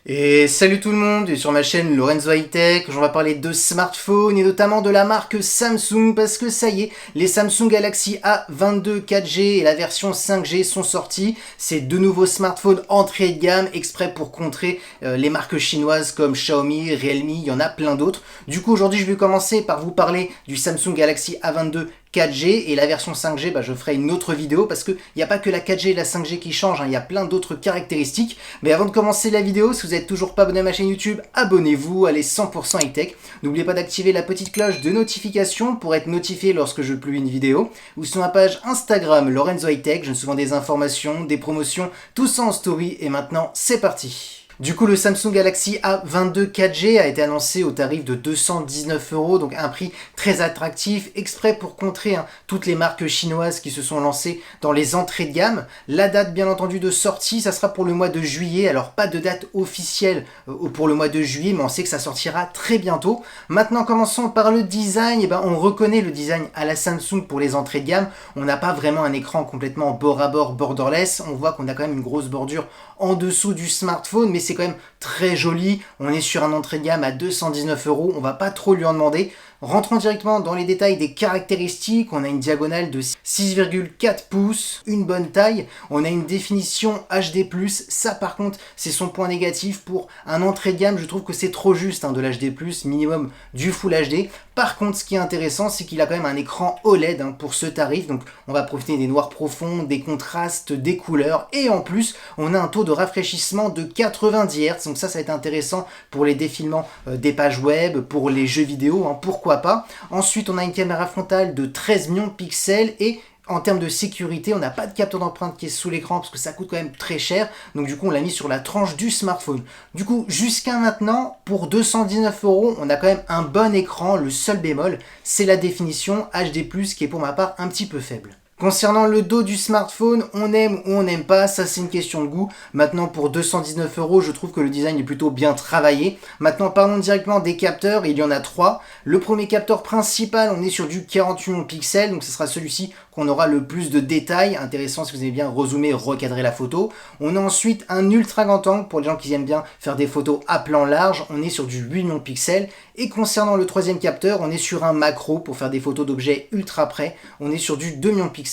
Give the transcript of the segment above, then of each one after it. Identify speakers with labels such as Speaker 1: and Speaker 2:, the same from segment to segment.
Speaker 1: Et salut tout le monde, et sur ma chaîne Lorenzo High Tech, on va parler de smartphones et notamment de la marque Samsung parce que ça y est, les Samsung Galaxy A22 4G et la version 5G sont sortis. C'est deux nouveaux smartphones entrée de gamme exprès pour contrer les marques chinoises comme Xiaomi, Realme, il y en a plein d'autres. Du coup aujourd'hui je vais commencer par vous parler du Samsung Galaxy A22 4G et la version 5G, je ferai une autre vidéo parce qu'il n'y a pas que la 4G et la 5G qui changent, il y a plein d'autres caractéristiques. Mais avant de commencer la vidéo, si vous n'êtes toujours pas abonné à ma chaîne YouTube, abonnez-vous, allez 100% high-tech. N'oubliez pas d'activer la petite cloche de notification pour être notifié lorsque je publie une vidéo. Ou sur ma page Instagram Lorenzo High Tech, je donne souvent des informations, des promotions, tout ça en story. Et maintenant, c'est parti. Du coup, le Samsung Galaxy A22 4G a été annoncé au tarif de 219 €, donc un prix très attractif, exprès pour contrer toutes les marques chinoises qui se sont lancées dans les entrées de gamme. La date, bien entendu, de sortie, ça sera pour le mois de juillet. Alors, pas de date officielle pour le mois de juillet, mais on sait que ça sortira très bientôt. Maintenant, commençons par le design. On reconnaît le design à la Samsung pour les entrées de gamme. On n'a pas vraiment un écran complètement bord à bord, borderless. On voit qu'on a quand même une grosse bordure en dessous du smartphone, mais c'est quand même très joli. On est sur un entrée de gamme à 219 €, on va pas trop lui en demander. Rentrons directement dans les détails des caractéristiques. On a une diagonale de 6,4 pouces, une bonne taille. On a une définition HD+, ça par contre c'est son point négatif. Pour un entrée de gamme, je trouve que c'est trop juste de l'HD+, minimum du Full HD. Par contre, ce qui est intéressant, c'est qu'il a quand même un écran OLED pour ce tarif. Donc on va profiter des noirs profonds, des contrastes, des couleurs. Et en plus, on a un taux de rafraîchissement de 90 Hz. Donc ça va être intéressant pour les défilements des pages web, pour les jeux vidéo, pourquoi pas. Ensuite, on a une caméra frontale de 13 millions de pixels et en termes de sécurité, on n'a pas de capteur d'empreinte qui est sous l'écran parce que ça coûte quand même très cher. Donc du coup, on l'a mis sur la tranche du smartphone. Du coup, jusqu'à maintenant, pour 219 €, on a quand même un bon écran. Le seul bémol, c'est la définition HD+, qui est pour ma part un petit peu faible. Concernant le dos du smartphone, on aime ou on n'aime pas, ça c'est une question de goût. Maintenant pour 219 €, je trouve que le design est plutôt bien travaillé. Maintenant parlons directement des capteurs, il y en a 3. Le premier capteur principal, on est sur du 48 millions de pixels, donc ce sera celui-ci qu'on aura le plus de détails. Intéressant si vous aimez bien rezoomer, recadrer la photo. On a ensuite un ultra grand angle pour les gens qui aiment bien faire des photos à plan large. On est sur du 8 millions de pixels. Et concernant le troisième capteur, on est sur un macro pour faire des photos d'objets ultra près. On est sur du 2 millions de pixels.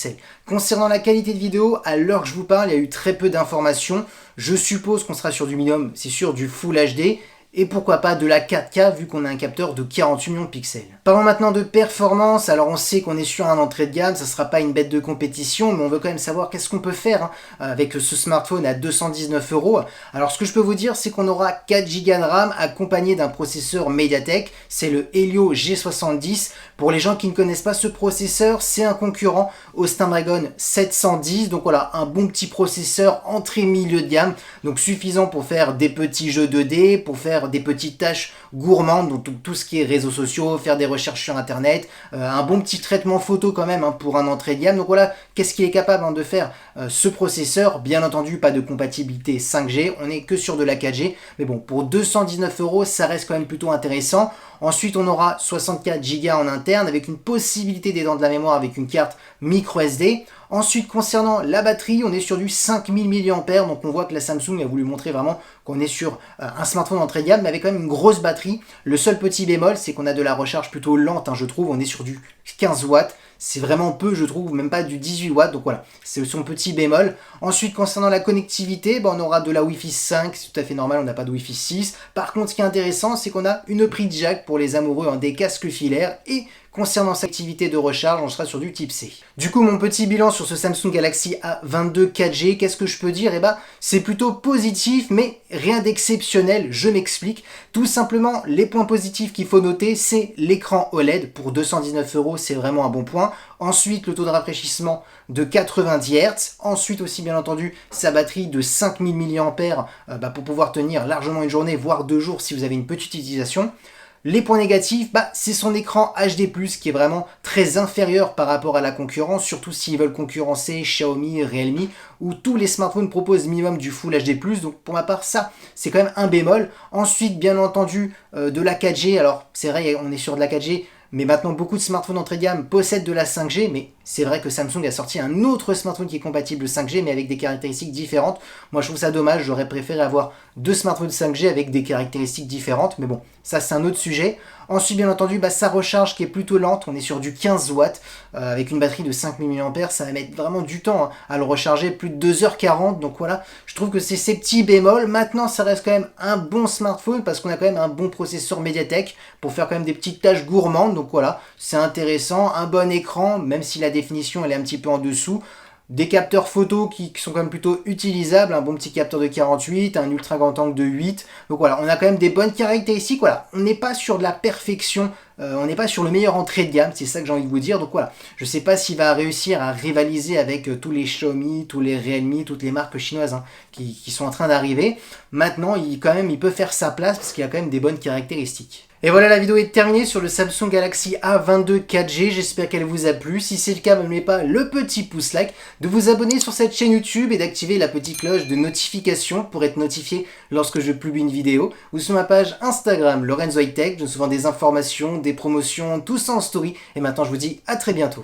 Speaker 1: Concernant la qualité de vidéo, à l'heure que je vous parle, il y a eu très peu d'informations. Je suppose qu'on sera sur du minimum, c'est sûr, du Full HD. Et pourquoi pas de la 4K vu qu'on a un capteur de 48 millions de pixels. Parlons maintenant de performance. Alors on sait qu'on est sur un entrée de gamme, ça ne sera pas une bête de compétition, mais on veut quand même savoir qu'est-ce qu'on peut faire avec ce smartphone à 219 €. Alors ce que je peux vous dire, c'est qu'on aura 4 Go de RAM accompagné d'un processeur MediaTek, c'est le Helio G70. Pour les gens qui ne connaissent pas ce processeur, c'est un concurrent au Snapdragon 710, donc voilà, un bon petit processeur entrée milieu de gamme, donc suffisant pour faire des petits jeux 2D, pour faire des petites tâches gourmandes, donc tout ce qui est réseaux sociaux, faire des recherches sur internet, un bon petit traitement photo quand même pour un entrée de gamme. Donc voilà, qu'est-ce qu'il est capable de faire ce processeur. Bien entendu, pas de compatibilité 5G, on n'est que sur de la 4G, mais bon, pour 219 €, ça reste quand même plutôt intéressant. Ensuite, on aura 64 Go en interne avec une possibilité d'aidant de la mémoire avec une carte micro SD. Ensuite, concernant la batterie, on est sur du 5000 mAh, donc on voit que la Samsung a voulu montrer vraiment qu'on est sur un smartphone d'entrée de gamme, mais avec quand même une grosse batterie. Le seul petit bémol, c'est qu'on a de la recharge plutôt lente, je trouve, on est sur du 15 watts. C'est vraiment peu, je trouve, même pas du 18 watts, donc voilà, c'est son petit bémol. Ensuite, concernant la connectivité, on aura de la Wi-Fi 5, c'est tout à fait normal, on n'a pas de Wi-Fi 6. Par contre, ce qui est intéressant, c'est qu'on a une prise jack pour les amoureux des casques filaires, et concernant sa activité de recharge, on sera sur du type C. Du coup, mon petit bilan sur ce Samsung Galaxy A22 4G, qu'est-ce que je peux dire? C'est plutôt positif, mais rien d'exceptionnel, je m'explique. Tout simplement, les points positifs qu'il faut noter, c'est l'écran OLED. Pour 219 €, c'est vraiment un bon point. Ensuite, le taux de rafraîchissement de 90 Hz. Ensuite aussi, bien entendu, sa batterie de 5000 mAh pour pouvoir tenir largement une journée, voire 2 jours si vous avez une petite utilisation. Les points négatifs, c'est son écran HD+, qui est vraiment très inférieur par rapport à la concurrence, surtout s'ils veulent concurrencer Xiaomi, Realme, où tous les smartphones proposent minimum du Full HD+, donc pour ma part, ça, c'est quand même un bémol. Ensuite, bien entendu, de la 4G, alors c'est vrai, on est sur de la 4G, mais maintenant beaucoup de smartphones d'entrée de gamme possèdent de la 5G, mais c'est vrai que Samsung a sorti un autre smartphone qui est compatible 5G, mais avec des caractéristiques différentes. Moi je trouve ça dommage, j'aurais préféré avoir deux smartphones 5G avec des caractéristiques différentes, mais bon, ça c'est un autre sujet. Ensuite, bien entendu, sa recharge qui est plutôt lente, on est sur du 15 watts, avec une batterie de 5000 mAh, ça va mettre vraiment du temps à le recharger, plus de 2h40, donc voilà, je trouve que c'est ces petits bémols. Maintenant, ça reste quand même un bon smartphone, parce qu'on a quand même un bon processeur Mediatek, pour faire quand même des petites tâches gourmandes, donc voilà, c'est intéressant, un bon écran, même si la définition elle est un petit peu en dessous, des capteurs photo qui sont quand même plutôt utilisables, un bon petit capteur de 48, un ultra grand angle de 8, donc voilà, on a quand même des bonnes caractéristiques, voilà, on n'est pas sur de la perfection, on n'est pas sur le meilleur entrée de gamme, c'est ça que j'ai envie de vous dire, donc voilà, je sais pas s'il va réussir à rivaliser avec tous les Xiaomi, tous les Realme, toutes les marques chinoises qui sont en train d'arriver. Maintenant, il peut faire sa place parce qu'il a quand même des bonnes caractéristiques. Et voilà, la vidéo est terminée sur le Samsung Galaxy A22 4G, j'espère qu'elle vous a plu. Si c'est le cas, n'oubliez pas le petit pouce like, de vous abonner sur cette chaîne YouTube et d'activer la petite cloche de notification pour être notifié lorsque je publie une vidéo, ou sur ma page Instagram Lorenzo High Tech, je donne souvent des informations, des promotions, tout ça en story. Et maintenant je vous dis à très bientôt.